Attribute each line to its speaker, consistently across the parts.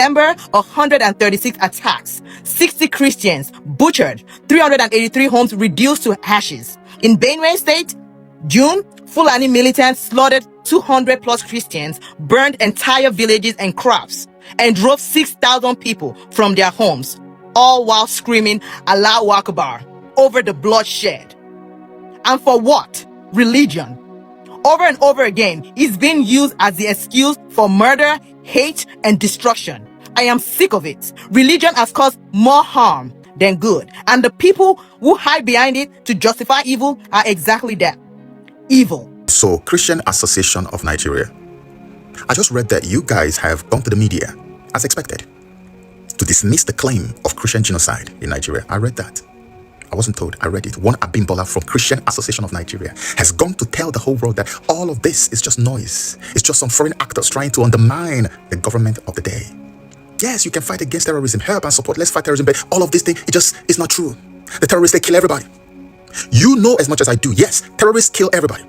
Speaker 1: September, 136 attacks, 60 Christians butchered, 383 homes reduced to ashes. In Benue State, June, Fulani militants slaughtered 200 plus Christians, burned entire villages and crops, and drove 6,000 people from their homes, all while screaming Allahu Akbar over the bloodshed. And for what? Religion. Over and over again, is being used as the excuse for murder, hate, and destruction. I am sick of it. Religion has caused more harm than good, and the people who hide behind it to justify evil are exactly that. Evil.
Speaker 2: So, Christian Association of Nigeria, I just read that you guys have gone to the media, as expected, to dismiss the claim of Christian genocide in Nigeria. I read that. I wasn't told, I read it. One Abimbola from Christian Association of Nigeria has gone to tell the whole world that all of this is just noise. It's just some foreign actors trying to undermine the government of the day. Yes, you can fight against terrorism, help and support, let's fight terrorism, but all of this thing, it's not true. The terrorists, they kill everybody. You know as much as I do, yes, terrorists kill everybody.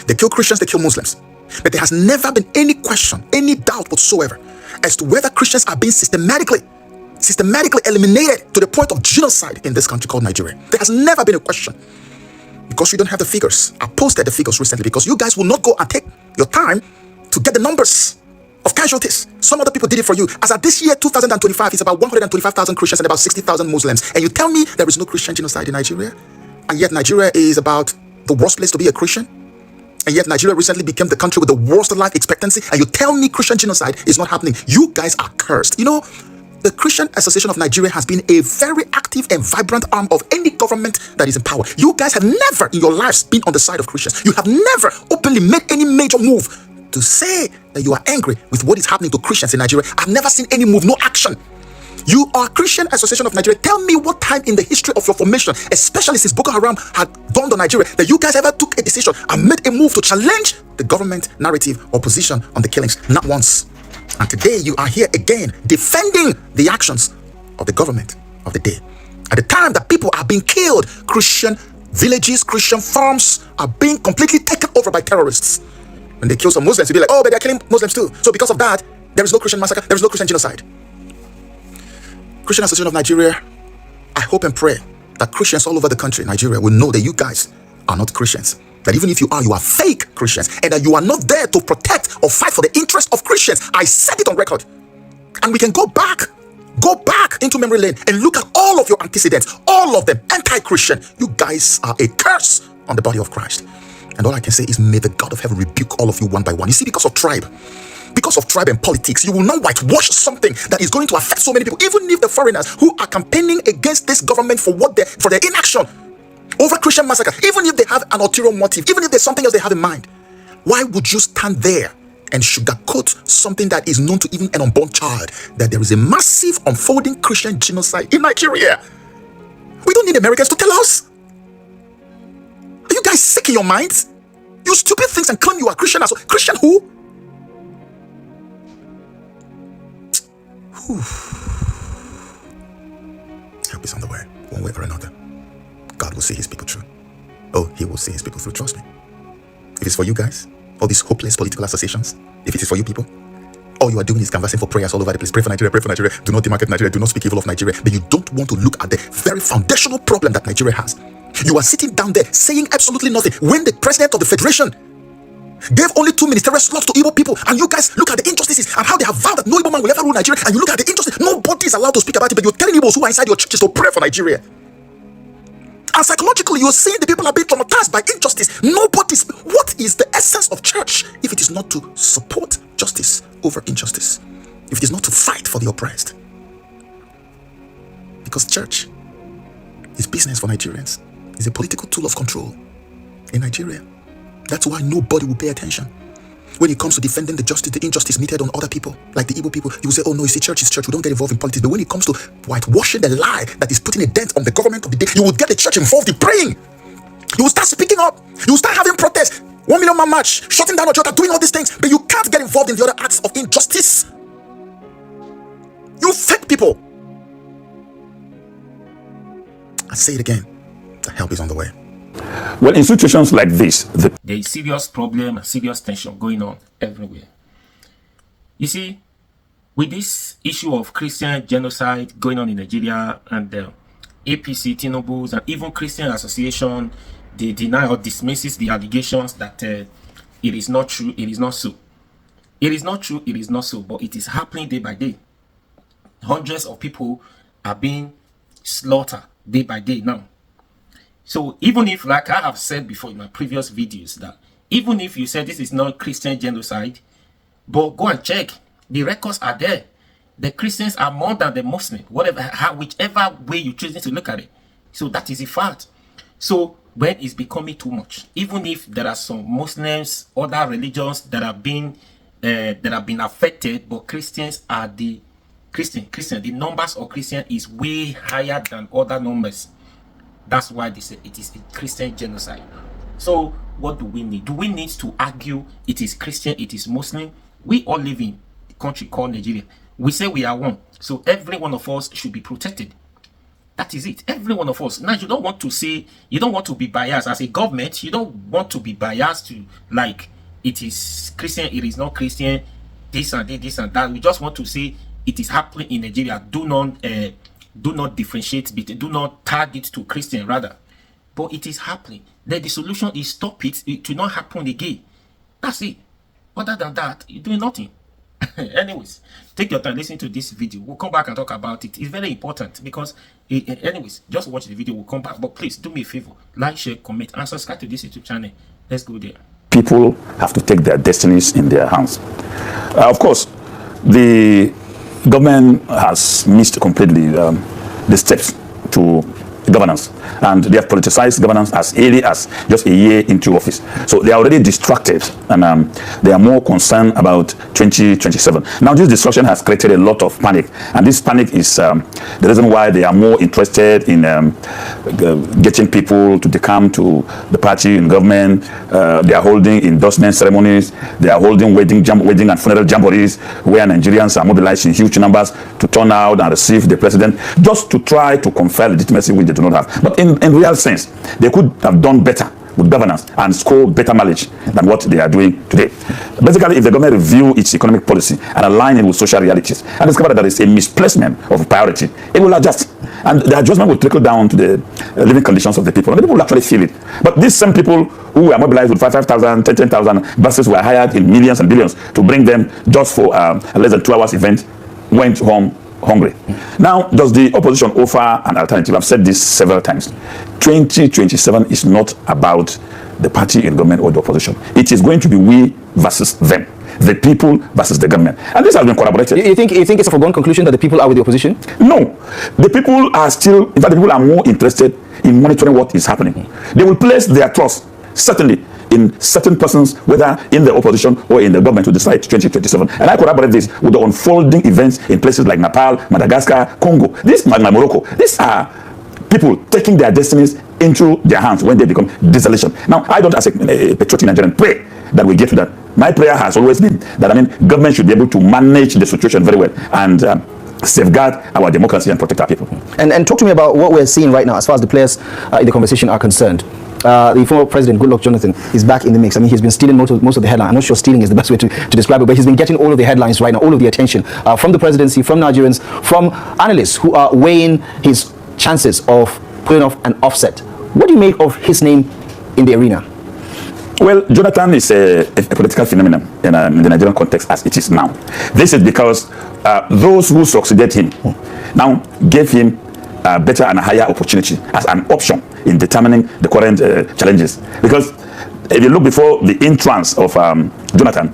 Speaker 2: They kill Christians, they kill Muslims. But there has never been any question, any doubt whatsoever as to whether Christians are being systematically eliminated to the point of genocide in this country called Nigeria. There has never been a question. Because you don't have the figures. I posted the figures recently because you guys will not go and take your time to get the numbers of casualties. Some other people did it for you. As at this year, 2025, it's about 125,000 Christians and about 60,000 Muslims. And you tell me there is no Christian genocide in Nigeria? And yet Nigeria is about the worst place to be a Christian? And yet Nigeria recently became the country with the worst life expectancy? And you tell me Christian genocide is not happening? You guys are cursed. You know, the Christian Association of Nigeria has been a very active and vibrant arm of any government that is in power. You guys have never in your lives been on the side of Christians. You have never openly made any major move to say that you are angry with what is happening to Christians in Nigeria. I've never seen any move, no action. You are Christian Association of Nigeria. Tell me what time in the history of your formation, especially since Boko Haram had dawned on Nigeria, that you guys ever took a decision and made a move to challenge the government narrative or position on the killings. Not once. And today you are here again defending the actions of the government of the day. At the time that people are being killed, Christian villages, Christian farms are being completely taken over by terrorists. When they kill some Muslims, you'll be like, oh, but they're killing Muslims too. So because of that, there is no Christian massacre, there is no Christian genocide. Christian Association of Nigeria, I hope and pray that Christians all over the country, Nigeria, will know that you guys are not Christians. That even if you are fake Christians, and that you are not there to protect or fight for the interests of Christians. I said it on record. And we can go back into memory lane and look at all of your antecedents, all of them anti-Christian. You guys are a curse on the body of Christ. And all I can say is, may the God of heaven rebuke all of you one by one. You see, because of tribe and politics, you will not whitewash something that is going to affect so many people, even if the foreigners who are campaigning against this government for their inaction over Christian massacre, even if they have an ulterior motive, even if there's something else they have in mind. Why would you stand there and sugarcoat something that is known to even an unborn child, that there is a massive unfolding Christian genocide in Nigeria? We don't need Americans to tell us. Are you guys sick in your minds? You stupid things and claim you are Christian as well. Christian who? Help is on the way, one way or another. God will see his people through. Oh, he will see his people through, trust me. If it's for you guys, all these hopeless political associations, if it is for you people, all you are doing is canvassing for prayers all over the place. Pray for Nigeria, pray for Nigeria. Do not demarket Nigeria, do not speak evil of Nigeria. But you don't want to look at the very foundational problem that Nigeria has. You are sitting down there saying absolutely nothing when the president of the federation gave only 2 ministerial slots to Igbo people, and you guys look at the injustices and how they have vowed that no Igbo man will ever rule Nigeria, and you look at the injustice, nobody is allowed to speak about it, but you're telling Igbos who are inside your churches to pray for Nigeria. And psychologically, you're seeing the people are being traumatized by injustice. What is the essence of church if it is not to support justice over injustice? If it is not to fight for the oppressed? Because church is business for Nigerians. It's a political tool of control in Nigeria. That's why nobody will pay attention. When it comes to defending the injustice meted on other people, like the Igbo people, you will say, oh no, you see, church is church, we don't get involved in politics. But when it comes to whitewashing the lie that is putting a dent on the government of the day, you will get the church involved in praying. You will start speaking up. You will start having protests. 1 million man march, shutting down a church, doing all these things. But you can't get involved in the other acts of injustice. You fake people. I say it again. The help is on the way.
Speaker 3: Well, in situations like this,
Speaker 4: there is serious problem, serious tension going on everywhere. You see, with this issue of Christian genocide going on in Nigeria, and APC, Tinubu's, and even Christian Association, they deny or dismisses the allegations that it is not true, it is not so. It is not true, it is not so, but it is happening day by day. Hundreds of people are being slaughtered day by day now. So even if, like I have said before in my previous videos, that even if you said this is not Christian genocide, but go and check, the records are there. The Christians are more than the Muslims, whichever way you choose to look at it. So that is a fact. So when it's becoming too much, even if there are some Muslims, other religions that have been affected, but Christians are the the numbers of Christians is way higher than other numbers. That's why they say it is a Christian genocide. So what do we need? Do we need to argue it is Christian, it is Muslim? We all live in a country called Nigeria. We say we are one. So every one of us should be protected. That is it. Every one of us. Now, you don't want to say, you don't want to be biased as a government. You don't want to be biased to, like, it is Christian, it is not Christian, this and that. We just want to say it is happening in Nigeria. Do not differentiate between, do not tag it to Christian rather. But it is happening. Then the solution is stop it. It will not happen again. That's it. Other than that, you're doing nothing. Anyways, take your time, listen to this video. We'll come back and talk about it. It's very important because, anyways, just watch the video. We'll come back. But please do me a favor, like, share, comment, and subscribe to this YouTube channel. Let's go there.
Speaker 3: People have to take their destinies in their hands. Of course, the government has missed completely the steps to governance, and they have politicized governance as early as just a year into office. So they are already distracted, and they are more concerned about 2027. Now this destruction has created a lot of panic, and this panic is the reason why they are more interested in getting people to come to the party in government. They are holding endorsement ceremonies, they are holding wedding and funeral jamborees where Nigerians are mobilized in huge numbers to turn out and receive the president, just to try to confer legitimacy which they do not have. But in real sense, they could have done better with governance and score better mileage than what they are doing today. Basically, if the government review its economic policy and align it with social realities and discover that there is a misplacement of priority, it will adjust. And the adjustment will trickle down to the living conditions of the people. And the people will actually feel it. But these same people who were mobilized with 5,000, 10,000 buses were hired in millions and billions to bring them just for a less than 2 hours event, went home hungry. Now, does the opposition offer an alternative? I've said this several times. 2027 is not about the party in government or the opposition. It is going to be we versus them, the people versus the government. And this has been corroborated.
Speaker 5: You think it's a foregone conclusion that the people are with the opposition?
Speaker 3: No. The people are still, in fact, the people are more interested in monitoring what is happening. They will place their trust, certainly, in certain persons, whether in the opposition or in the government, to decide 2027. And I corroborate this with the unfolding events in places like Nepal, Madagascar, Congo, Morocco. These are people taking their destinies into their hands when they become desolation. Now, I don't, as a patriotic Nigerian, pray that we get to that. My prayer has always been that, government should be able to manage the situation very well and safeguard our democracy and protect our people.
Speaker 5: And talk to me about what we're seeing right now as far as the players in the conversation are concerned. The former president, Goodluck Jonathan, is back in the mix. He's been stealing most of the headlines. I'm not sure stealing is the best way to describe it, but he's been getting all of the headlines right now, all of the attention from the presidency, from Nigerians, from analysts who are weighing his chances of pulling off an offset. What do you make of his name in the arena?
Speaker 3: Well, Jonathan is a political phenomenon in the Nigerian context as it is now. This is because those who succeeded him now gave him better and higher opportunity as an option in determining the current challenges. Because if you look before the entrance of Jonathan,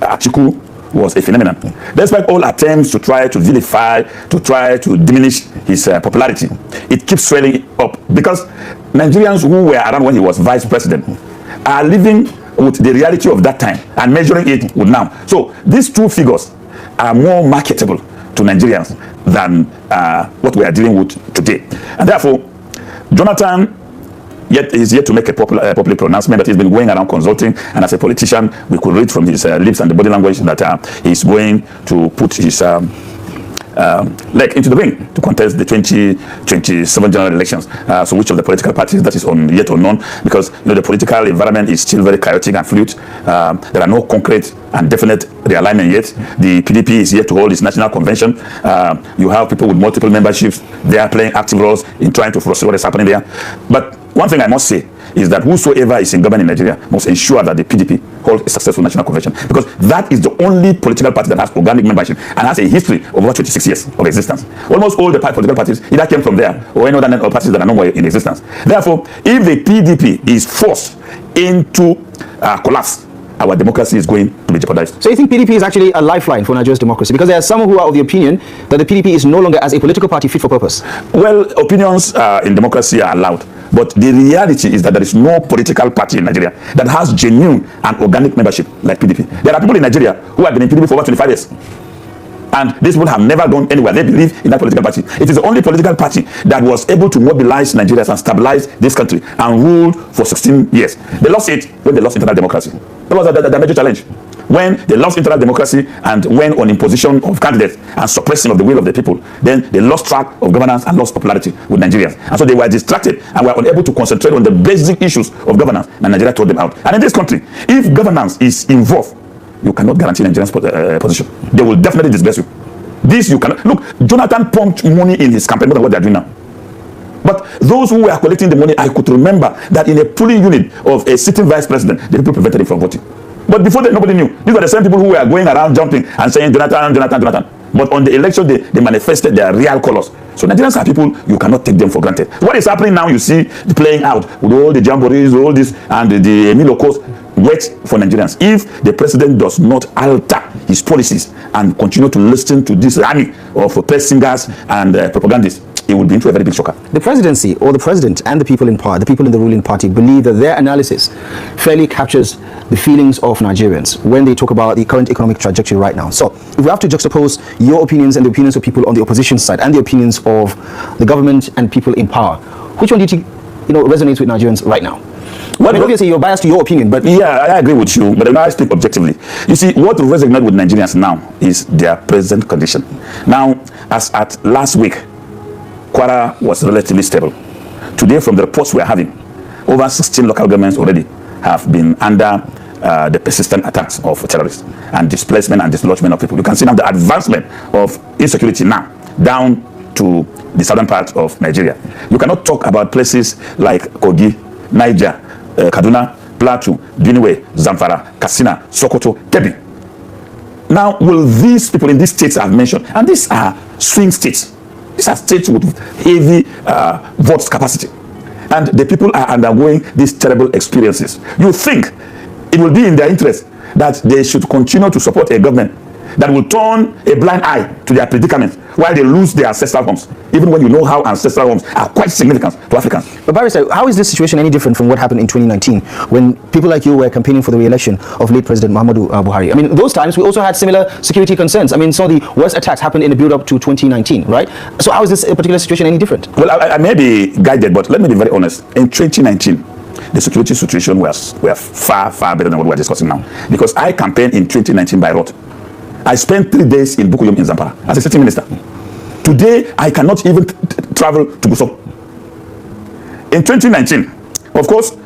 Speaker 3: Atiku was a phenomenon. Despite all attempts to try to vilify, to try to diminish his popularity, it keeps swelling up because Nigerians who were around when he was vice president are living with the reality of that time and measuring it with now. So these two figures are more marketable to Nigerians than what we are dealing with today. And therefore, Jonathan is yet to make a public pronouncement, but he's been going around consulting, and as a politician, we could read from his lips and the body language that he's going to put his leg into the ring to contest the 2027 general elections. So which of the political parties, that is yet unknown, because the political environment is still very chaotic and fluid. There are no concrete and definite realignment yet. The PDP is yet to hold its national convention. You have people with multiple memberships. They are playing active roles in trying to foresee what is happening there. But one thing I must say is that whosoever is in government in Nigeria must ensure that the PDP holds a successful national convention, because that is the only political party that has organic membership and has a history of over 26 years of existence. Almost all the political parties either came from there or any other parties that are no more in existence. Therefore, if the PDP is forced into collapse, our democracy is going to be jeopardized.
Speaker 5: So you think PDP is actually a lifeline for Nigeria's democracy? Because there are some who are of the opinion that the PDP is no longer as a political party fit for purpose.
Speaker 3: Well, opinions in democracy are allowed. But the reality is that there is no political party in Nigeria that has genuine and organic membership like PDP. There are people in Nigeria who have been in PDP for over 25 years. And these people have never gone anywhere. They believe in that political party. It is the only political party that was able to mobilize Nigerians and stabilize this country and ruled for 16 years. They lost it when they lost internal democracy. That was the major challenge. When they lost internal democracy and went on imposition of candidates and suppressing of the will of the people, then they lost track of governance and lost popularity with Nigerians. And so they were distracted and were unable to concentrate on the basic issues of governance, and Nigeria threw them out. And in this country, if governance is involved, you cannot guarantee Nigerians' position. They will definitely disgrace you. This you cannot. Look, Jonathan pumped money in his campaign more than what they are doing now. But those who were collecting the money, I could remember that in a polling unit of a sitting vice president, the people prevented him from voting. But before that, nobody knew. These were the same people who were going around jumping and saying Jonathan, Jonathan, Jonathan. But on the election day, they manifested their real colors. So Nigerians are people, you cannot take them for granted. What is happening now, you see playing out with all the jamborees, all this, and the Emilocos. Wait for Nigerians. If the president does not alter his policies and continue to listen to this army of press singers and propagandists, it will be into a very big shocker.
Speaker 5: The presidency, or the president and the people in power, the people in the ruling party, believe that their analysis fairly captures the feelings of Nigerians when they talk about the current economic trajectory right now. So if we have to juxtapose your opinions and the opinions of people on the opposition side and the opinions of the government and people in power, which one do you think resonates with Nigerians right now? Well, obviously you're biased to your opinion, but
Speaker 3: yeah, I agree with you. But I speak objectively. You see, what resonates with Nigerians now is their present condition. Now, as at last week, Kwara was relatively stable. Today, from the reports we are having, over 16 local governments already have been under the persistent attacks of terrorists and displacement and dislodgement of people. You can see now the advancement of insecurity now down to the southern part of Nigeria. You cannot talk about places like Kogi, Niger, Kaduna, Plateau, Benue, Zamfara, Katsina, Sokoto, Kebbi. Now, will these people in these states I've mentioned, and these are swing states, these are states with heavy vote capacity, and the people are undergoing these terrible experiences. You think it will be in their interest that they should continue to support a government that will turn a blind eye to their predicament while they lose their ancestral homes, even when you know how ancestral homes are quite significant to Africans.
Speaker 5: But Barrister, how is this situation any different from what happened in 2019 when people like you were campaigning for the re-election of late President Muhammadu Buhari? I mean, those times we also had similar security concerns. I mean, some of the worst attacks happened in the build-up to 2019, right? So how is this particular situation any different?
Speaker 3: Well, I may be guided, but let me be very honest. In 2019, the security situation were far, far better than what we're discussing now. Because I campaigned in 2019 by road. I spent 3 days in Bukuyum in Zamfara as a sitting minister. Today, I cannot even travel to Gusau. In 2019, of course,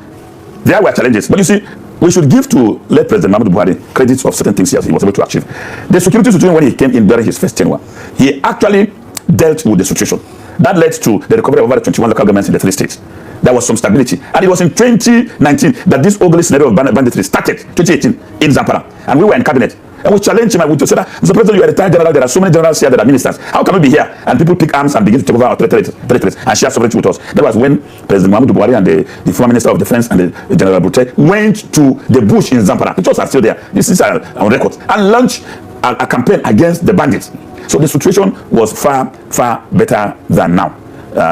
Speaker 3: there were challenges. But you see, we should give to late President Muhammadu Buhari credits of certain things he was able to achieve. The security situation when he came in during his first tenure, he actually dealt with the situation. That led to the recovery of over 21 local governments in the 3 states. There was some stability. And it was in 2019 that this ugly scenario of banditry started, 2018, in Zamfara. And we were in cabinet. And we challenged him and we said, Mr. President, you are a retired general. There are so many generals here that are ministers. How can we be here? And people pick arms and begin to take over our territories and share sovereignty with us. That was when President Muhammadu Buhari and the former Minister of Defense and the General Brute went to the bush in Zamfara. Pictures are still there. This is on record. And launched a campaign against the bandits. So the situation was far, far better than now.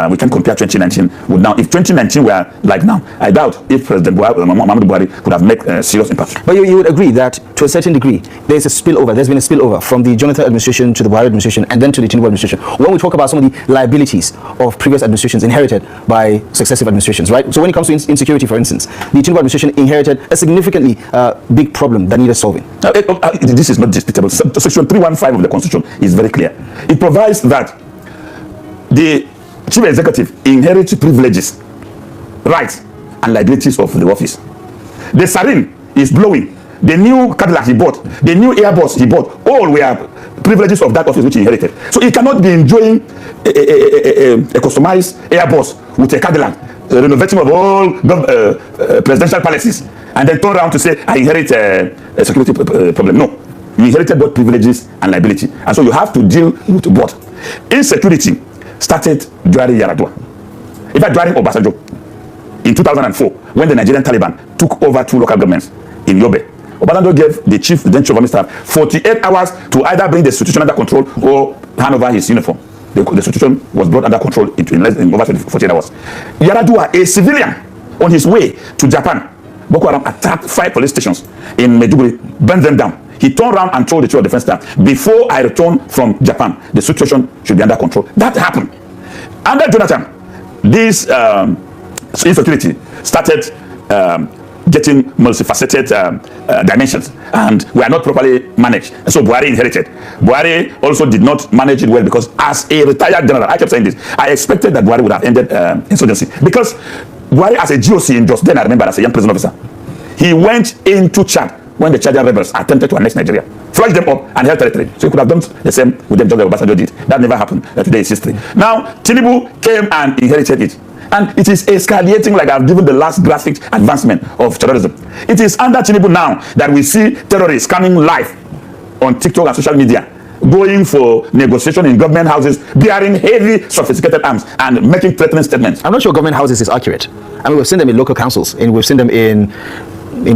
Speaker 3: we can compare 2019 with now. If 2019 were like now, I doubt if President Muhammadu Buhari would have made serious impact.
Speaker 5: But you would agree that to a certain degree, there's a spillover. There's been a spillover from the Jonathan administration to the Buhari administration and then to the Tinubu administration. When we talk about some of the liabilities of previous administrations inherited by successive administrations, right? So when it comes to insecurity, for instance, the Tinubu administration inherited a significantly big problem that needed solving.
Speaker 3: This is not disputable. Section 315 of the Constitution is very clear. It provides that the Chief Executive inherits privileges, rights, and liabilities of the office. The siren is blowing. The new Cadillac he bought, the new Airbus he bought, all were privileges of that office which he inherited. So he cannot be enjoying a customized Airbus with a Cadillac, renovating of all presidential palaces, and then turn around to say, I inherit a security problem. No. You inherited both privileges and liability. And so you have to deal with both. Insecurity started during Yaradua. In fact, during Obasanjo, in 2004, when the Nigerian Taliban took over 2 local governments in Yobe, Obasanjo gave the chief then chief of army staff 48 hours to either bring the situation under control or hand over his uniform. The situation was brought under control in over 48 hours. Yaradua, a civilian on his way to Japan, Boko Haram attacked 5 police stations in Maiduguri, burned them down. He turned around and told the chief of defense staff, before I return from Japan, the situation should be under control. That happened. Under Jonathan, this insecurity started getting multifaceted dimensions, and we are not properly managed. And so Buhari inherited. Buhari also did not manage it well, because as a retired general, I kept saying this, I expected that Buhari would have ended insurgency, because Buhari as a GOC in just then, I remember, as a young prison officer, he went into Chad when the Chadian rebels attempted to annex Nigeria, flushed them up and held territory. So he could have done the same with them, just like Obasanjo did. That never happened. Today is history. Now, Tinubu came and inherited it. And it is escalating, like I've given the last graphic advancement of terrorism. It is under Tinubu now that we see terrorists coming live on TikTok and social media, going for negotiation in government houses, bearing heavy, sophisticated arms and making threatening statements.
Speaker 5: I'm not sure government houses is accurate. I mean, we've seen them in local councils, and we've seen them in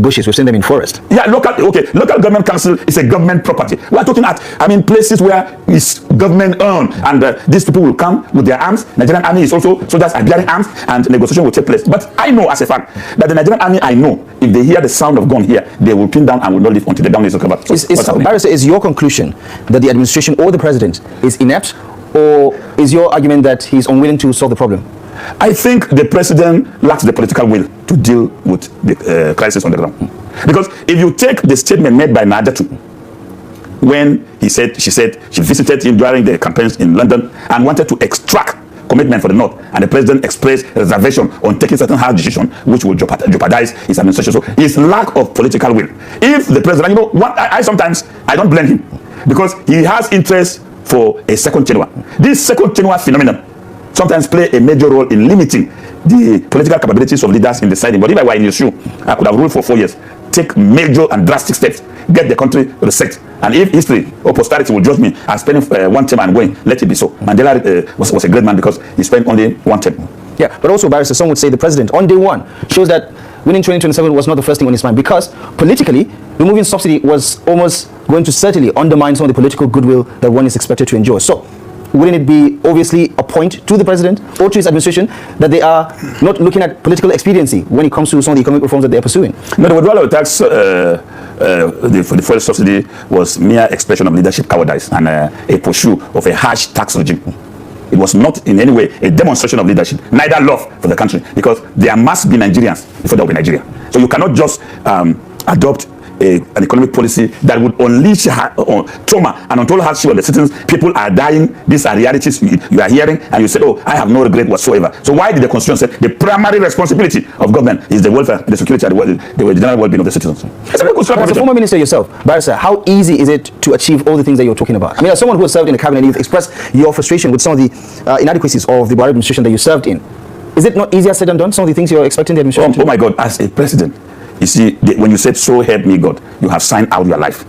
Speaker 5: bushes, we've seen them in forest.
Speaker 3: Yeah, local government council is a government property. We are talking at, places where it's government owned, and these people will come with their arms. Nigerian army is also, soldiers are bearing arms, and negotiation will take place. But I know as a fact that the Nigerian army, I know, if they hear the sound of gun here, they will pin down and will not leave until the down is recovered. So
Speaker 5: Barrister, is your conclusion that the administration or the president is inept, or is your argument that he's unwilling to solve the problem?
Speaker 3: I think the president lacks the political will to deal with the crisis on the ground. Because if you take the statement made by Najatu, when she said she visited him during the campaigns in London and wanted to extract commitment for the North, and the president expressed reservation on taking certain hard decisions which will jeopardize his administration. So his lack of political will. If the president, I sometimes don't blame him, because he has interest for a second tenure. This second tenure phenomenon sometimes play a major role in limiting the political capabilities of leaders in deciding. But if I were in your shoe, I could have ruled for 4 years, take major and drastic steps, get the country reset. And if history or posterity will judge me as spending 1 term and going, let it be so. Mandela was a great man because he spent only 1 term.
Speaker 5: Yeah, but also, Barrister, some would say the president on day one shows that winning 2027 was not the first thing on his mind, because politically, removing subsidy was almost going to certainly undermine some of the political goodwill that one is expected to enjoy. So, wouldn't it be obviously a point to the president or to his administration that they are not looking at political expediency when it comes to some of the economic reforms that they are pursuing?
Speaker 3: No, the withdrawal of tax for the fuel subsidy was mere expression of leadership cowardice and a pursuit of a harsh tax regime. It was not in any way a demonstration of leadership, neither love for the country, because there must be Nigerians before there will be Nigeria. So you cannot just adopt an economic policy that would unleash trauma and untold hardship on the citizens. People are dying. These are realities you are hearing, and you say, oh, I have no regret whatsoever. So why did the Constitution say the primary responsibility of government is the welfare, the security, and the general well-being of the citizens?
Speaker 5: As a former minister yourself, Barrister, how easy is it to achieve all the things that you're talking about? I mean, as someone who has served in the cabinet, you've expressed your frustration with some of the inadequacies of the Buhari administration that you served in. Is it not easier said than done, some of the things you're expecting the administration to do?
Speaker 3: Oh my God, as a president, you see, when you said, so help me God, you have signed out your life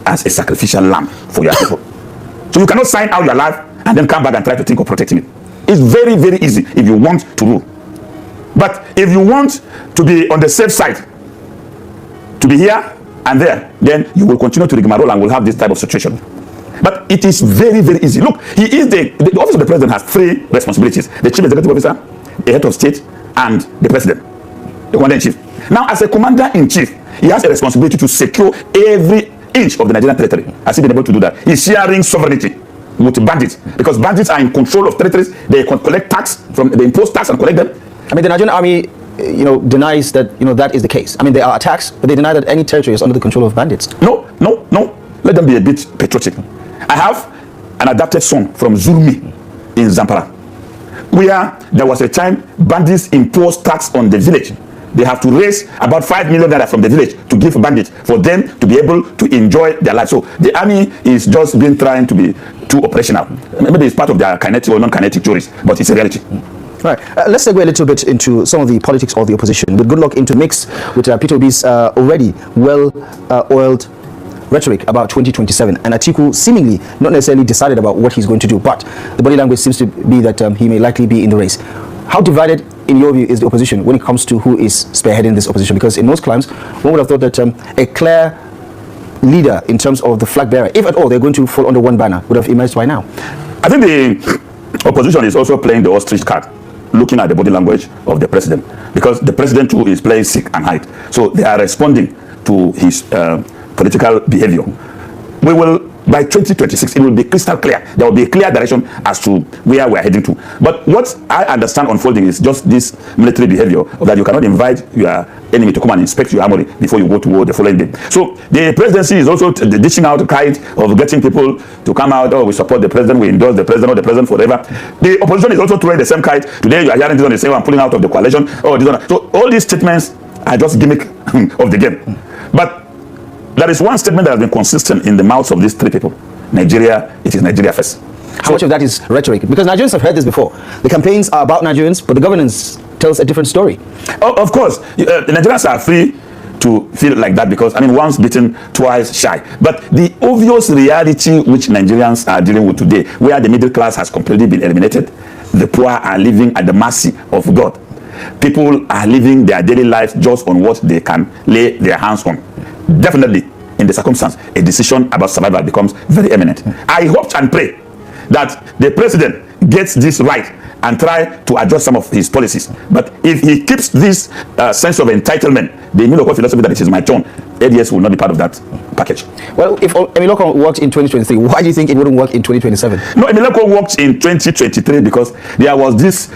Speaker 3: as a sacrificial lamb for your people. So you cannot sign out your life and then come back and try to think of protecting it. It's very, very easy if you want to rule. But if you want to be on the safe side, to be here and there, then you will continue to rigmarole and will have this type of situation. But it is very, very easy. Look, he is the office of the president has 3 responsibilities: the chief executive officer, a head of state, and the president, the commander-in-chief. Now, as a commander-in-chief, he has a responsibility to secure every inch of the Nigerian territory. Has he been able to do that? He's sharing sovereignty with bandits, because bandits are in control of territories. They collect tax from, they impose tax and collect them.
Speaker 5: I mean, the Nigerian army, denies that, that is the case. I mean, there are attacks, but they deny that any territory is under the control of bandits.
Speaker 3: No. Let them be a bit patriotic. I have an adopted son from Zurmi in Zamfara, where there was a time bandits imposed tax on the village. They have to raise about 5 million naira from the village to give bandits for them to be able to enjoy their life. So the army is just been trying to be too operational. Maybe it's part of their kinetic or non-kinetic theories, but it's a reality.
Speaker 5: Right. Let's segue a little bit into some of the politics of the opposition, with Goodluck into mix with Peter Obi's already well-oiled rhetoric about 2027, and Atiku seemingly not necessarily decided about what he's going to do, but the body language seems to be that he may likely be in the race. How divided, in your view, is the opposition when it comes to who is spearheading this opposition? Because in most clans, one would have thought that a clear leader in terms of the flag bearer, if at all they're going to fall under one banner, would have emerged by now.
Speaker 3: I think the opposition is also playing the ostrich card, looking at the body language of the president, because the president too is playing sick and hide. So they are responding to his political behavior. We will, by 2026, it will be crystal clear. There will be a clear direction as to where we are heading to. But what I understand unfolding is just this military behavior, that you cannot invite your enemy to come and inspect your armory before you go to war the following day. So the presidency is also dishing out a kite of getting people to come out, we support the president, we endorse the president, or the president forever. The opposition is also throwing the same kite. Today you are hearing this on the same, I'm pulling out of the coalition. This one. So all these statements are just gimmick of the game. But there is one statement that has been consistent in the mouths of these 3 people. Nigeria, it is Nigeria first.
Speaker 5: How much of that is rhetoric? Because Nigerians have heard this before. The campaigns are about Nigerians, but the governance tells a different story.
Speaker 3: Of course, the Nigerians are free to feel like that, because, once bitten, twice shy. But the obvious reality which Nigerians are dealing with today, where the middle class has completely been eliminated, the poor are living at the mercy of God. People are living their daily lives just on what they can lay their hands on. Definitely, in the circumstance, a decision about survival becomes very eminent. I hope and pray that the president gets this right and try to adjust some of his policies. But if he keeps this sense of entitlement, the Emiloko philosophy that it is my turn, ADS will not be part of that package.
Speaker 5: Well, if Emiloko worked in 2023, why do you think it wouldn't work in 2027?
Speaker 3: No, Emiloko worked in 2023 because there was this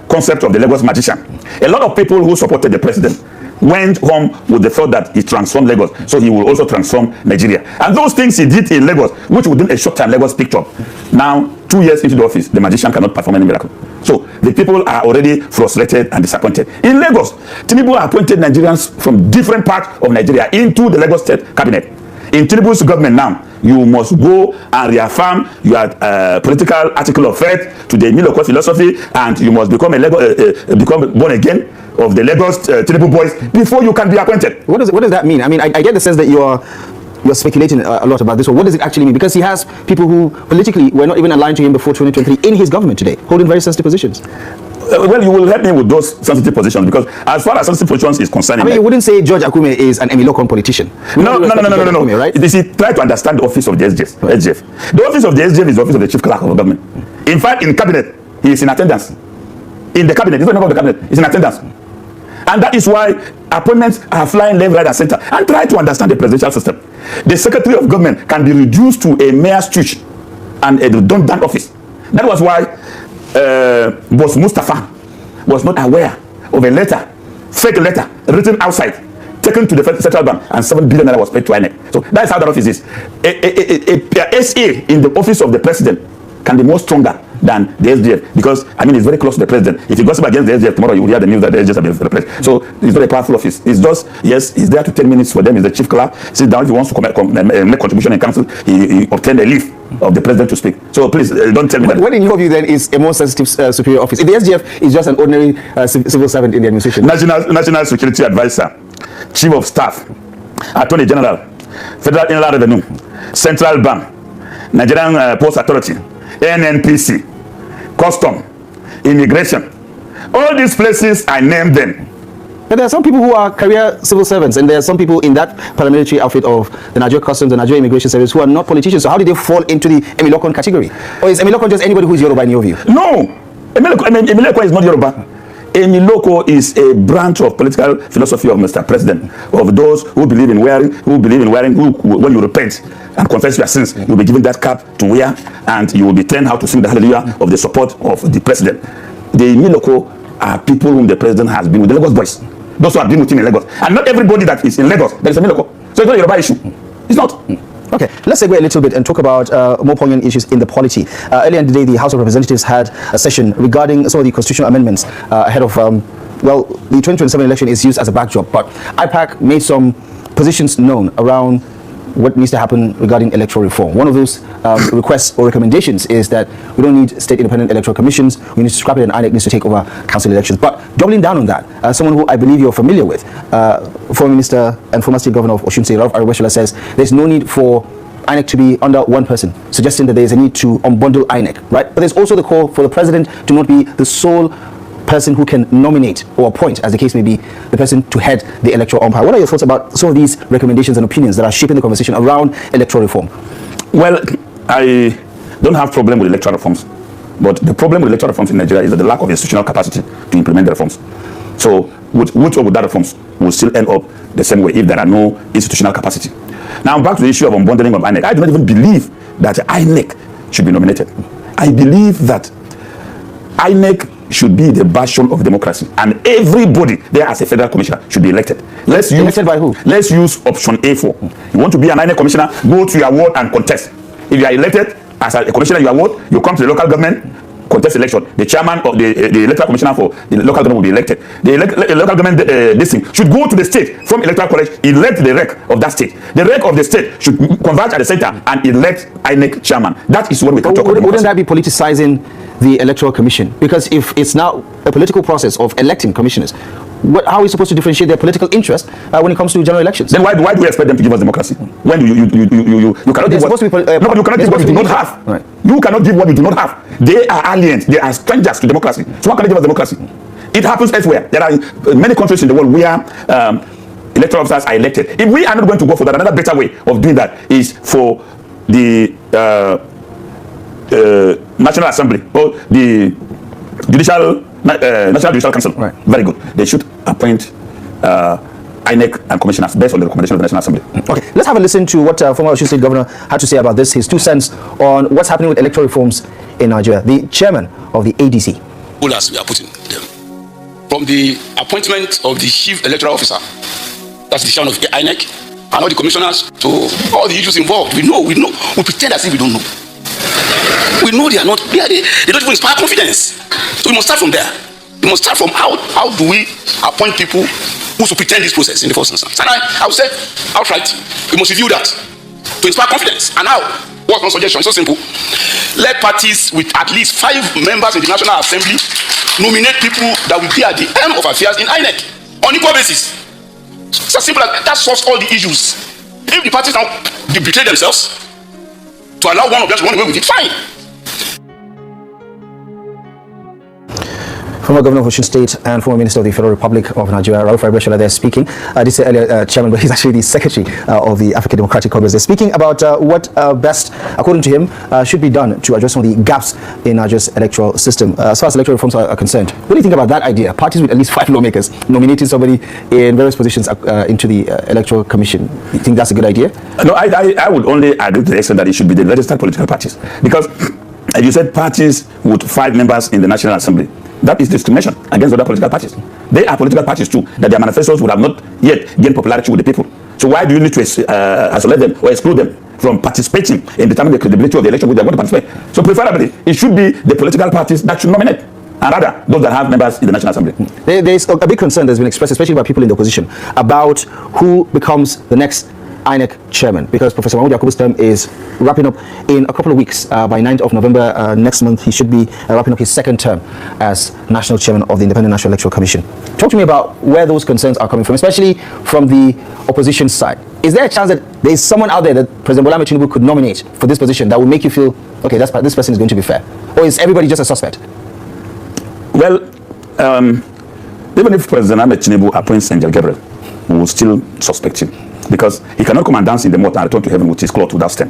Speaker 3: concept of the Lagos magician. A lot of people who supported the president went home with the thought that he transformed Lagos, so he will also transform Nigeria. And those things he did in Lagos, which within a short time Lagos picked up. Now, 2 years into the office, the magician cannot perform any miracle. So the people are already frustrated and disappointed. In Lagos, Tinubu appointed Nigerians from different parts of Nigeria into the Lagos State Cabinet. In Tinubu's government now, you must go and reaffirm your political article of faith to the Emiloko philosophy, and you must become become born again of the Lagos Tinubu boys before you can be appointed.
Speaker 5: What does that mean? I get the sense that you're speculating a lot about this one. What does it actually mean? Because he has people who politically were not even aligned to him before 2023 in his government today, holding very sensitive positions.
Speaker 3: Well, you will help me with those sensitive positions, because as far as sensitive positions is concerned,
Speaker 5: you wouldn't say George Akume is an Emilokon politician.
Speaker 3: No,
Speaker 5: Akume, right?
Speaker 3: You see, try to understand the office of the SGF. The office of the SGF is the office of the chief clerk of the government. In fact, in cabinet, he is in attendance. In the cabinet, he's not a member of the cabinet, he's in attendance. And that is why appointments are flying left, right, and center. And try to understand the presidential system. The secretary of government can be reduced to a mere stooge and a redundant office. That was why Boss Mustafa was not aware of a letter, fake letter, written outside, taken to the central bank, and 7 billion naira was paid to INEC. So that's how that office is. A SA in the office of the president can be more stronger than the SDF, because it's very close to the president. If you gossip against the SDF tomorrow, you will hear the news that the SDF have been replaced. So it's not a powerful office. It's just, yes, he's there to 10 minutes for them. He's the chief clerk. Sit down if he wants to make contribution in council. He obtained a leave of the president to speak. So please don't tell me that.
Speaker 5: What in your view then is a more sensitive superior office? If the SDF is just an ordinary civil servant in the administration.
Speaker 3: National Security Advisor, Chief of Staff, Attorney General, Federal Inland Revenue, Central Bank, Nigerian Post Authority, NNPC, Custom, Immigration. All these places, I named them.
Speaker 5: But there are some people who are career civil servants, and there are some people in that paramilitary outfit of the Nigeria Customs, the Nigeria Immigration Service, who are not politicians. So how do they fall into the Emilokon category? Or is Emilokon just anybody who is Yoruba in your view?
Speaker 3: No, Emiloko is not Yoruba. Emiloko is a branch of political philosophy of Mr. President, of those who believe in wearing, when you repent and confess your sins, you'll be given that cap to wear, and you will be trained how to sing the hallelujah of the support of the president. The Emiloko are people whom the president has been with, the Lagos boys. Those who have been with him in Lagos. And not everybody that is in Lagos, there is a Emiloko. So it's not a Yoruba issue. It's not.
Speaker 5: Okay, let's segue a little bit and talk about more poignant issues in the polity. Earlier in the day, the House of Representatives had a session regarding some of the constitutional amendments ahead of, well, the 2027 election is used as a backdrop, but IPAC made some positions known around what needs to happen regarding electoral reform. One of those requests or recommendations is that we don't need state independent electoral commissions, we need to scrap it, and INEC needs to take over council elections. But doubling down on that, someone who I believe you're familiar with, former minister and former state governor of Osun State, Ralph Aribeshola, says there's no need for INEC to be under one person, suggesting that there's a need to unbundle INEC, right? But there's also the call for the president to not be the sole person who can nominate or appoint, as the case may be, the person to head the electoral umpire. What are your thoughts about some of these recommendations and opinions that are shaping the conversation around electoral reform?
Speaker 3: Well, I don't have problem with electoral reforms, but the problem with electoral reforms in Nigeria is that the lack of institutional capacity to implement the reforms. So, which of that reforms will still end up the same way if there are no institutional capacity. Now, back to the issue of unbundling of INEC. I do not even believe that INEC should be nominated. I believe that INEC should be the bastion of democracy, and everybody there as a federal commissioner should be elected.
Speaker 5: Elected by who?
Speaker 3: Let's use option A4. You want to be an INEC commissioner, go to your ward and contest. If you are elected as a commissioner in your ward, you come to the local government, contest election. The chairman of the electoral commissioner for the local government will be elected. The local government this thing should go to the state from electoral college, elect the rec of that state. The rec of the state should converge at the center and elect INEC chairman. That is what we can talk about.
Speaker 5: Wouldn't that be politicizing the electoral commission? Because if it's now a political process of electing commissioners, how are we supposed to differentiate their political interest when it comes to general elections?
Speaker 3: Then why do we expect them to give us democracy? When you cannot give what, no, you cannot give what we do not have. Right. You cannot give what we do not have. They are aliens. They are strangers to democracy. So how can they give us democracy? It happens elsewhere. There are many countries in the world where electoral officers are elected. If we are not going to go for that, another better way of doing that is for the National Assembly or the National Judicial Council.
Speaker 5: Right.
Speaker 3: Very good. They should appoint INEC and commissioners based on the recommendation of the National Assembly.
Speaker 5: Okay, let's have a listen to what former Osun State Governor had to say about this, his 2 cents on what's happening with electoral reforms in Nigeria. The chairman of the ADC.
Speaker 6: As we are putting them, from the appointment of the chief electoral officer, that's the chairman of INEC, and all the commissioners, to all the issues involved. We know. We pretend as if we don't know. We know they are not. They don't even inspire confidence. So we must start from there. We must start from how do we appoint people who should pretend this process in the first instance. And I would say outright, we must review that to inspire confidence. And how? What's one suggestion? So simple. Let parties with at least 5 members in the National Assembly nominate people that will be at the helm of affairs in INEC on equal basis. It's as simple as that solves all the issues. If the parties now betray themselves to allow one of them to run away with it, fine.
Speaker 5: Former Governor of Osun State and former Minister of the Federal Republic of Nigeria, Ralph Aribeshola, they're speaking. This is earlier chairman, but he's actually the secretary of the African Democratic Congress. They're speaking about what best, according to him, should be done to address some of the gaps in Nigeria's electoral system. As far as electoral reforms are concerned, what do you think about that idea? Parties with at least 5 lawmakers nominating somebody in various positions into the Electoral Commission. You think that's a good idea?
Speaker 3: No, I would only agree to the extent that it should be the registered political parties. Because, as you said, parties with 5 members in the National Assembly, that is discrimination against other political parties. They are political parties too, that their manifestos would have not yet gained popularity with the people. So why do you need to isolate them or exclude them from participating in determining the credibility of the election which they are going to participate? So preferably, it should be the political parties that should nominate, and rather those that have members in the National Assembly.
Speaker 5: There's a big concern that's been expressed, especially by people in the opposition, about who becomes the next INEC chairman, because Professor Mahmoud Yakubu's term is wrapping up in a couple of weeks. By 9th of November next month, he should be wrapping up his 2nd term as national chairman of the Independent National Electoral Commission. Talk to me about where those concerns are coming from, especially from the opposition side. Is there a chance that there is someone out there that President Bola Ahmed Tinubu could nominate for this position that will make you feel, okay, this person is going to be fair? Or is everybody just a suspect?
Speaker 3: Well, Even if President Ahmed Tinubu appoints Angel Gabriel, we will still suspect him because he cannot come and dance in the moat and return to heaven with his cloth without stem.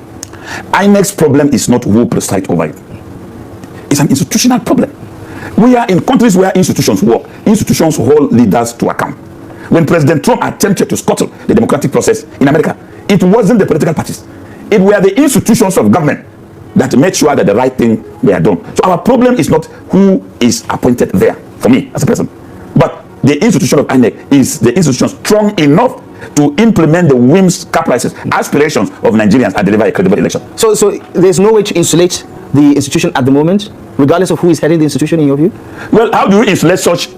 Speaker 3: INEC's problem is not who presides over it. It's an institutional problem. We are in countries where institutions work. Institutions hold leaders to account. When President Trump attempted to scuttle the democratic process in America, it wasn't the political parties. It were the institutions of government that made sure that the right thing were done. So our problem is not who is appointed there, for me as a person, but the institution of INEC is the institution strong enough to implement the whims, caprices, aspirations of Nigerians and deliver a credible election.
Speaker 5: So there's no way to insulate the institution at the moment, regardless of who is heading the institution, in your view?
Speaker 3: Well, how do you insulate such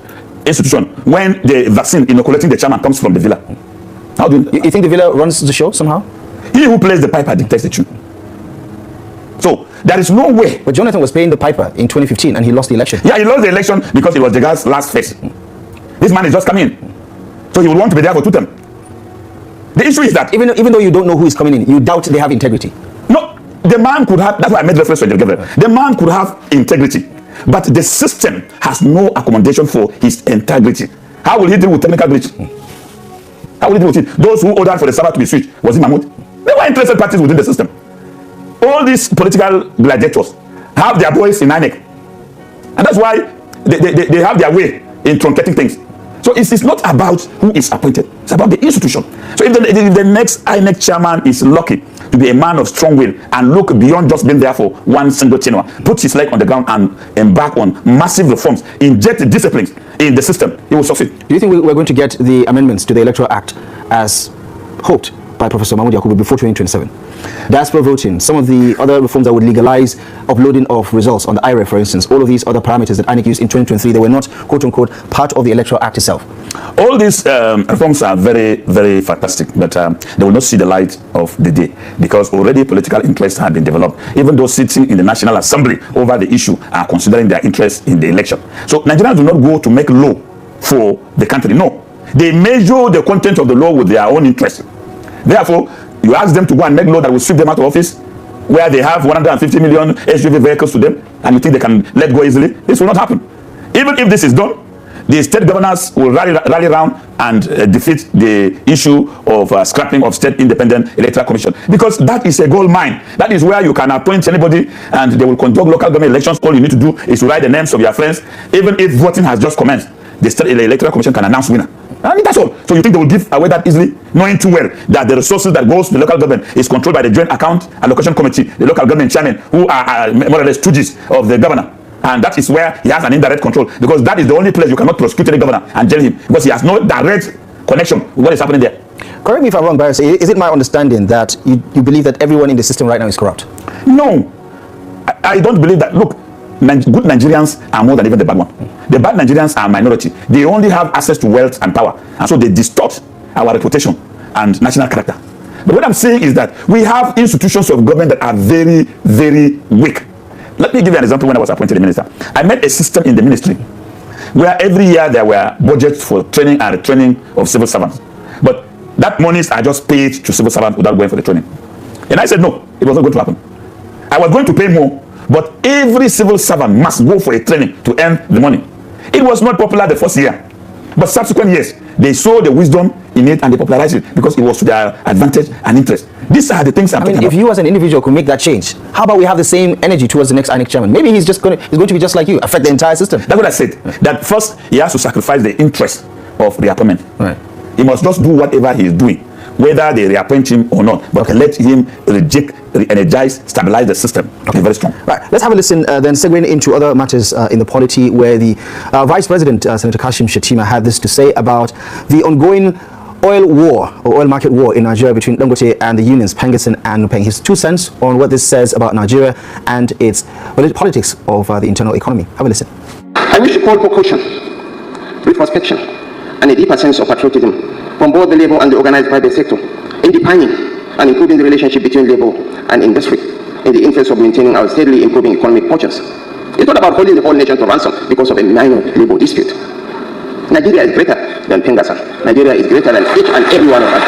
Speaker 3: institution when the vaccine inoculating the chairman comes from the villa? How do
Speaker 5: you think the villa runs the show somehow?
Speaker 3: He who plays the piper dictates the tune. So there is no way.
Speaker 5: But Jonathan was playing the piper in 2015 and he lost the election.
Speaker 3: Yeah, he lost the election because it was the guy's last phase. This man is just coming in, so he will want to be there for 2 terms. The issue is that
Speaker 5: even though you don't know who is coming in, you doubt they have integrity.
Speaker 3: No, the man could have. That's why I made reference to Angel Gabriel. The man could have integrity, but the system has no accommodation for his integrity. How will he deal with technical glitch? How will he deal with it? Those who ordered for the server to be switched, was it Mahmoud? They were interested parties within the system. All these political gladiators have their voice in INEC, and that's why they have their way in truncating things. So it's not about who is appointed, it's about the institution. So if the next INEC chairman is lucky to be a man of strong will and look beyond just being there for one single tenure, put his leg on the ground and embark on massive reforms, inject disciplines in the system, he will succeed.
Speaker 5: Do you think we're going to get the amendments to the Electoral Act as hoped by Professor Mahmoud Yakubu before 2027? Diaspora voting, some of the other reforms that would legalize uploading of results on the IREF, for instance, all of these other parameters that INEC used in 2023, they were not, quote-unquote, part of the Electoral Act itself.
Speaker 3: All these reforms are very, very fantastic, but they will not see the light of the day because already political interests have been developed. Even those sitting in the National Assembly over the issue are considering their interest in the election. So Nigerians do not go to make law for the country. No, they measure the content of the law with their own interest. Therefore, you ask them to go and make law that will sweep them out of office, where they have 150 million SUV vehicles to them, and you think they can let go easily? This will not happen. Even if this is done, the state governors will rally around and defeat the issue of scrapping of state independent electoral commission, because that is a gold mine. That is where you can appoint anybody and they will conduct local government elections. All you need to do is to write the names of your friends. Even if voting has just commenced, the state electoral commission can announce winner. I mean, that's all. So you think they will give away that easily, knowing too well that the resources that goes to the local government is controlled by the joint account allocation committee, the local government chairman, who are more or less stooges of the governor. And that is where he has an indirect control, because that is the only place you cannot prosecute any governor and jail him, because he has no direct connection with what is happening there.
Speaker 5: Correct me if I'm wrong, Barrister. Is it my understanding that you believe that everyone in the system right now is corrupt?
Speaker 3: No, I don't believe that. Look, good Nigerians are more than even the bad one. The bad Nigerians are a minority. They only have access to wealth and power, and so they distort our reputation and national character. But what I'm saying is that we have institutions of government that are very, very weak. Let me give you an example. When I was appointed a minister, I met a system in the ministry where every year there were budgets for training and retraining of civil servants, but that monies are just paid to civil servants without going for the training. And I said no, it was not going to happen. I was going to pay more, but every civil servant must go for a training to earn the money. It was not popular the first year, but subsequent years they saw the wisdom in it and they popularized it because it was to their advantage and interest. These are the things I'm talking about.
Speaker 5: If you as an individual could make that change, how about we have the same energy towards the next INEC chairman? Maybe he's going to be just like you, affect the entire system.
Speaker 3: That's what I said. That first he has to sacrifice the interest of the appointment.
Speaker 5: Right.
Speaker 3: He must just do whatever he is doing, whether they reappoint him or not, but let him reject, re-energize, stabilize the system. Okay, very strong.
Speaker 5: Right, let's have a listen then, segueing into other matters in the polity, where the Vice President, Senator Kashim Shettima, had this to say about the ongoing oil war or oil market war in Nigeria between Dangote and the unions, Pengerson and Nupeng. His 2 cents on what this says about Nigeria and its politics of the internal economy. Have a listen.
Speaker 7: I wish to call for caution, retrospection, and a deeper sense of patriotism from both the labor and the organized private sector in defining and improving the relationship between labor and industry in the interest of maintaining our steadily improving economic fortunes. It's not about holding the whole nation to ransom because of a minor labor dispute. Nigeria is greater than Pengerson. Nigeria is greater than each and every one of us.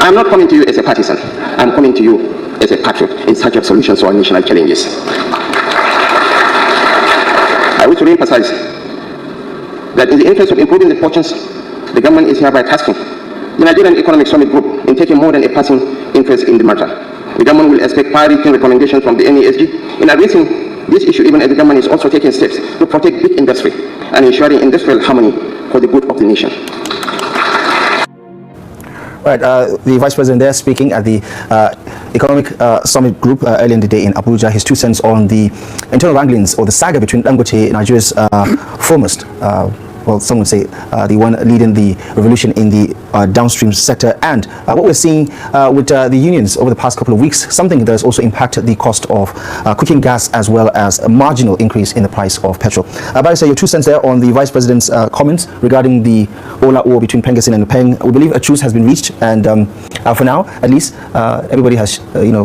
Speaker 7: I'm not coming to you as a partisan. I'm coming to you as a patriot in search of solutions to our national challenges. I wish to emphasize that in the interest of improving the fortunes, the government is hereby tasking the Nigerian Economic Summit Group in taking more than a passing interest in the matter. The government will expect far-reaching recommendations from the NESG in addressing this issue, even as the government is also taking steps to protect big industry and ensuring industrial harmony for the good of the nation.
Speaker 5: Right, the Vice President there speaking at the Economic Summit Group earlier in the day in Abuja, his 2 cents on the internal wranglings or the saga between Dangote, Nigeria's foremost, well, some would say the one leading the revolution in the downstream sector, and what we're seeing with the unions over the past couple of weeks, something that has also impacted the cost of cooking gas as well as a marginal increase in the price of petrol. Barrister, your 2 cents there on the Vice President's comments regarding the all-out war between Pengassin and Peng. We believe a truce has been reached, and for now, at least, everybody has,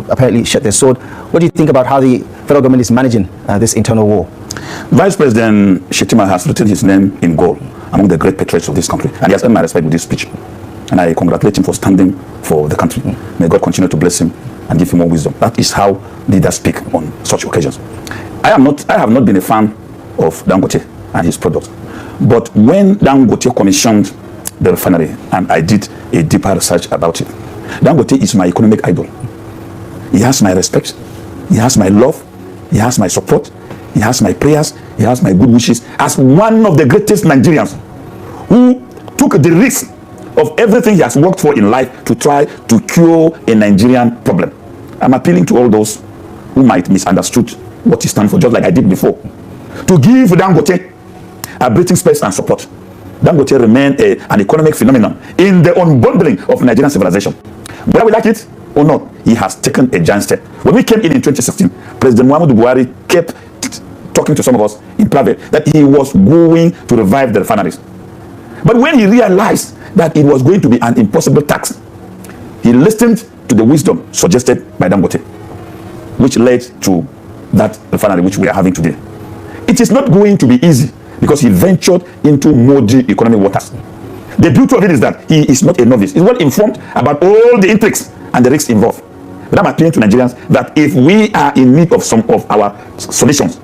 Speaker 5: apparently shut their sword. What do you think about how the federal government is managing this internal war?
Speaker 3: Vice President Shettima has written his name in gold among the great patriots of this country, and he has earned my respect with this speech. And I congratulate him for standing for the country. May God continue to bless him and give him more wisdom. That is how leaders speak on such occasions. I have not been a fan of Dangote and his products, but when Dangote commissioned the refinery, and I did a deeper research about it, Dangote is my economic idol. He has my respect, he has my love, he has my support, he has my prayers, he has my good wishes as one of the greatest Nigerians who took the risk of everything he has worked for in life to try to cure a Nigerian problem. I'm appealing to all those who might misunderstood what he stands for, just like I did before, to give Dangote a breathing space and support. Dangote remained an economic phenomenon in the unbundling of Nigerian civilization. Whether we like it or not, he has taken a giant step. When we came in 2016, President Muhammadu Buhari kept talking to some of us in private that he was going to revive the refineries. But when he realized that it was going to be an impossible task, he listened to the wisdom suggested by Dangote, which led to that refinery which we are having today. It is not going to be easy because he ventured into muddy economic waters. The beauty of it is that he is not a novice. He's well informed about all the intrigues and the risks involved. But I'm appealing to Nigerians that if we are in need of some of our solutions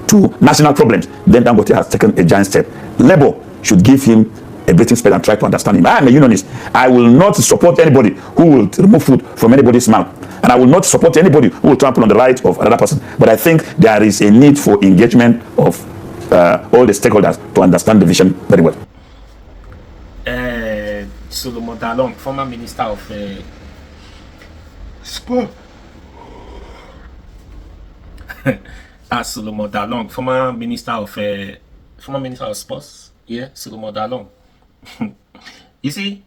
Speaker 3: to national problems, then Dangote has taken a giant step. Labour should give him a breathing space and try to understand him. I am a unionist. I will not support anybody who will remove food from anybody's mouth. And I will not support anybody who will trample on the rights of another person. But I think there is a need for engagement of all the stakeholders to understand the vision very well.
Speaker 4: Solomon Dalong, former Minister of Sport. Solomon Dalong, former Minister of Sports. Yeah, Solomon Dalong. You see,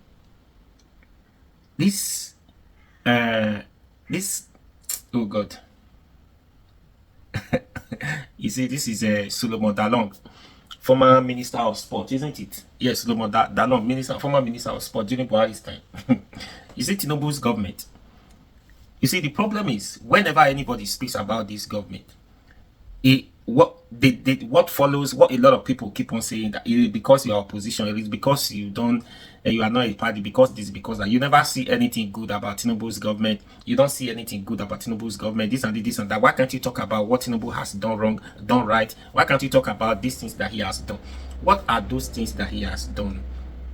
Speaker 4: this, oh God. You see, this is Solomon Dalong, former Minister of Sport, isn't it? Yes, Solomon Dalong, former Minister of Sport during Buhari's time. You see, Tinubu's government. You see, the problem is, whenever anybody speaks about this government, what follows, what a lot of people keep on saying, that it is because you are opposition, it is because you are not a party, because this, because that. You never see anything good about Tinubu's government. You don't see anything good about Tinubu's government, this and that. Why can't you talk about what Tinubu has done wrong, done right? Why can't you talk about these things that he has done? What are those things that he has done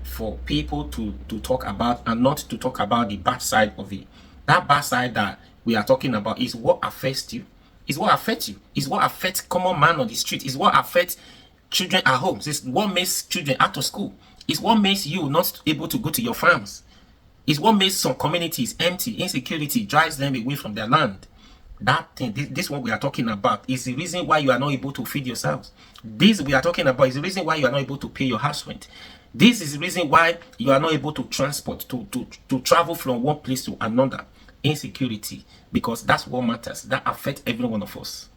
Speaker 4: for people to talk about, and not to talk about the bad side of it? That bad side that we are talking about is what affects you. Is what affects you. Is what affects common man on the street. Is what affects children at home. It's what makes children out of school. It's what makes you not able to go to your farms. It's what makes some communities empty. Insecurity drives them away from their land. That thing, this one we are talking about, is the reason why you are not able to feed yourselves. This we are talking about is the reason why you are not able to pay your house rent. This is the reason why you are not able to transport, to travel from one place to another. Insecurity, because that's what matters. That affects every one of us.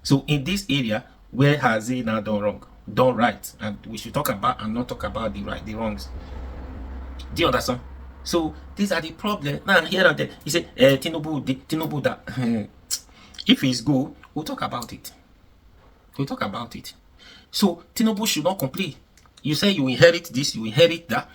Speaker 4: So in this area, where has he now done wrong, done right? And we should talk about and not talk about the wrongs. Do you understand? So these are the problems. Now here and there, he said, Tinubu that. If he's good, we'll talk about it. We'll talk about it. So Tinubu should not complain. You say you inherit this, you inherit that.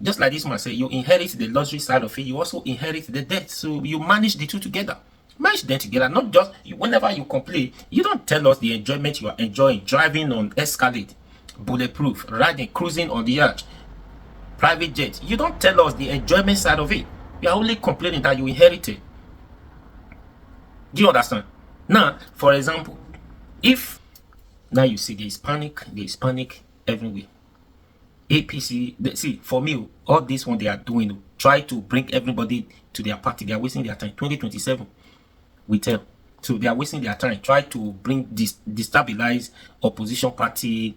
Speaker 4: Just like this man said, you inherit the luxury side of it, you also inherit the debt. So you manage the two together. Manage them together. Not just whenever you complain, you don't tell us the enjoyment you are enjoying, driving on Escalade, bulletproof, riding, cruising on the yacht, private jet. You don't tell us the enjoyment side of it. You are only complaining that you inherited. Do you understand? Now, for example, if now you see there is panic everywhere. APC, see, for me, all this one they are doing, try to bring everybody to their party. They are wasting their time. 2027, we tell. So they are wasting their time. Try to bring this, destabilize opposition party,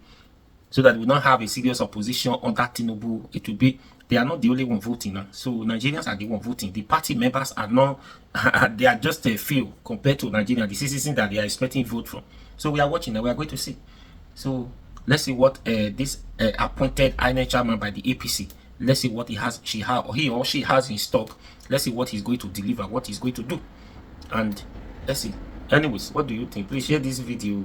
Speaker 4: so that we don't have a serious opposition under Tinubu. It will be, they are not the only one voting now. So Nigerians are the one voting. The party members are not, they are just a few compared to Nigeria, the citizens that they are expecting vote from. So we are watching and we are going to see. So let's see what this appointed INEC chairman by the APC, let's see what he or she has in stock. Let's see what he's going to deliver, what he's going to do. And let's see. Anyways, what do you think? Please share this video